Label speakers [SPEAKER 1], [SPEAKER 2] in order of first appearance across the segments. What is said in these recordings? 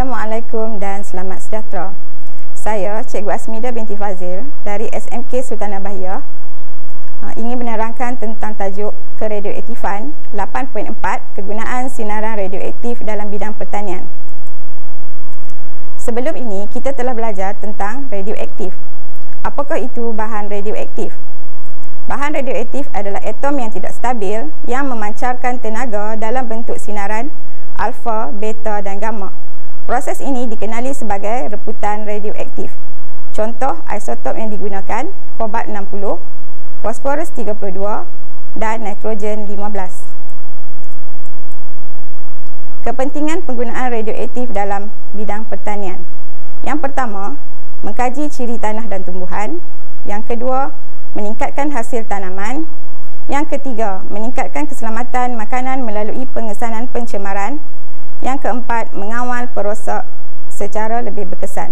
[SPEAKER 1] Assalamualaikum dan selamat sejahtera. Saya Cikgu Asmida binti Fazil dari SMK Sultanah Bahiyah ingin menerangkan tentang tajuk keradioaktifan 8.4 kegunaan sinaran radioaktif dalam bidang pertanian. Sebelum ini kita telah belajar tentang radioaktif. Apakah itu bahan radioaktif? Bahan radioaktif adalah atom yang tidak stabil yang memancarkan tenaga dalam bentuk sinaran alfa, beta dan gamma. Proses ini dikenali sebagai reputan radioaktif. Contoh isotop yang digunakan kobalt 60, fosforus 32 dan nitrogen 15. Kepentingan penggunaan radioaktif dalam bidang pertanian. Yang pertama, mengkaji ciri tanah dan tumbuhan. Yang kedua, meningkatkan hasil tanaman. Yang ketiga, meningkatkan keselamatan makanan melalui pengesanan pencemaran. Yang keempat, mengawal perosak secara lebih berkesan.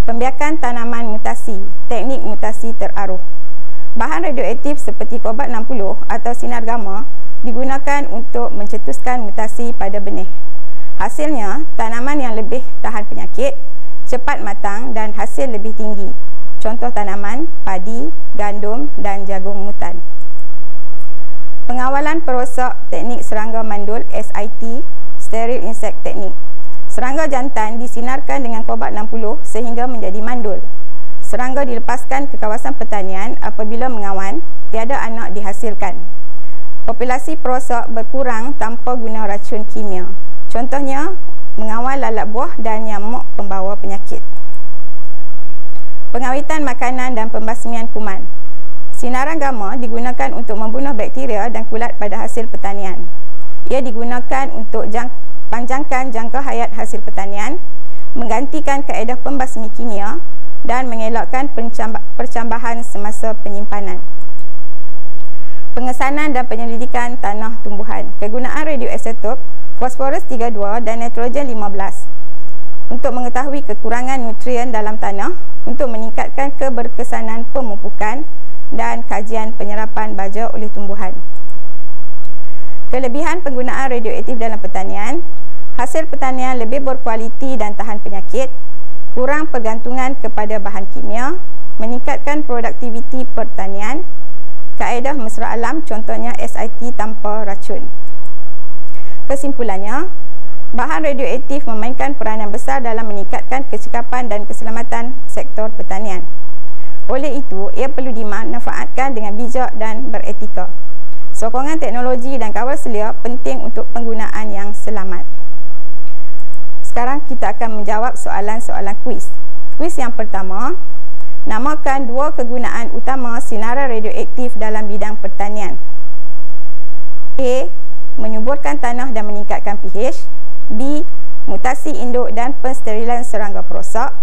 [SPEAKER 1] Pembiakan tanaman mutasi, teknik mutasi teraruh. Bahan radioaktif seperti kobalt 60 atau sinar gamma digunakan untuk mencetuskan mutasi pada benih. Hasilnya, tanaman yang lebih tahan penyakit, cepat matang dan hasil lebih tinggi. Contoh tanaman, padi, gandum dan jagung mutan. Pengawalan perosak teknik serangga mandul SIT, Sterile Insect Technique. Serangga jantan disinarkan dengan kobalt 60 sehingga menjadi mandul. Serangga dilepaskan ke kawasan pertanian apabila mengawan, tiada anak dihasilkan. Populasi perosak berkurang tanpa guna racun kimia. Contohnya, mengawal lalat buah dan nyamuk pembawa penyakit. Pengawitan makanan dan pembasmian kuman. Sinaran gamma digunakan untuk membunuh bakteria dan kulat pada hasil pertanian. Ia digunakan untuk panjangkan jangka hayat hasil pertanian, menggantikan kaedah pembasmi kimia dan mengelakkan percambahan semasa penyimpanan. Pengesanan dan penyelidikan tanah tumbuhan. Kegunaan radioisotop fosforus 32 dan nitrogen 15 untuk mengetahui kekurangan nutrien dalam tanah, untuk meningkatkan keberkesanan pemupukan dan kajian penyerapan baja oleh tumbuhan. Kelebihan penggunaan radioaktif dalam pertanian. Hasil pertanian lebih berkualiti dan tahan penyakit, kurang pergantungan kepada bahan kimia, meningkatkan produktiviti pertanian, kaedah mesra alam contohnya SIT tanpa racun. Kesimpulannya, bahan radioaktif memainkan peranan besar dalam meningkatkan kecekapan dan keselamatan sektor pertanian. Oleh itu, ia perlu dimanfaatkan dengan bijak dan beretika. Sokongan teknologi dan kawal selia penting untuk penggunaan yang selamat. Sekarang kita akan menjawab soalan-soalan kuis. Kuis yang pertama, namakan dua kegunaan utama sinaran radioaktif dalam bidang pertanian. A. Menyuburkan tanah dan meningkatkan pH. B. Mutasi induk dan pensterilan serangga perosak.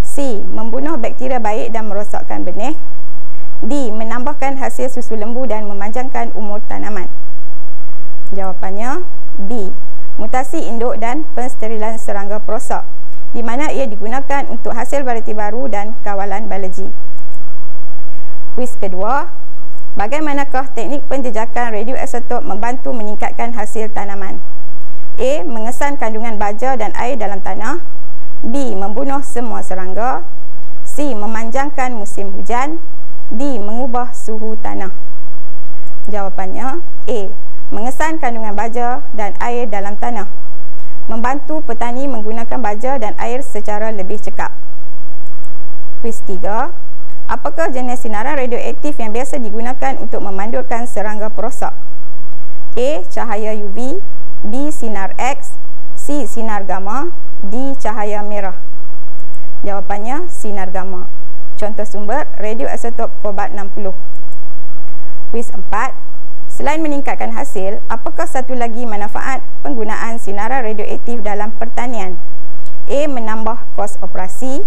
[SPEAKER 1] C. Membunuh bakteria baik dan merosakkan benih. D. Menambahkan hasil susu lembu dan memanjangkan umur tanaman. Jawapannya B. Mutasi induk dan pensterilan serangga perosak, di mana ia digunakan untuk hasil varieti baru dan kawalan biologi. Kuis kedua, bagaimanakah teknik penjejakan radioisotop membantu meningkatkan hasil tanaman? A. Mengesan kandungan baja dan air dalam tanah. B. Membunuh semua serangga. C. Memanjangkan musim hujan. D. Mengubah suhu tanah. Jawapannya A. Mengesan kandungan baja dan air dalam tanah, membantu petani menggunakan baja dan air secara lebih cekap. Kuis 3. Apakah jenis sinaran radioaktif yang biasa digunakan untuk memandulkan serangga perosak? A. Cahaya UV. B. Sinar X. C. Sinar gamma. D. Cahaya merah. Jawapannya sinar gamma. Contoh sumber, radioisotop kobalt 60. Kuis 4. Selain meningkatkan hasil, apakah satu lagi manfaat penggunaan sinaran radioaktif dalam pertanian? A. Menambah kos operasi.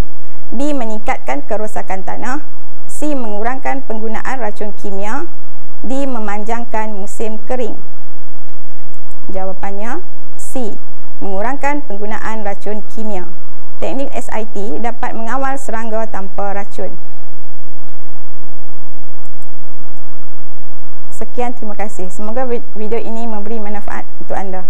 [SPEAKER 1] B. Meningkatkan kerosakan tanah. C. Mengurangkan penggunaan racun kimia. D. Memanjangkan musim kering. Jawapannya C. Mengurangkan penggunaan racun kimia. Teknik SIT dapat mengawal serangga tanpa racun. Sekian, terima kasih. Semoga video ini memberi manfaat untuk anda.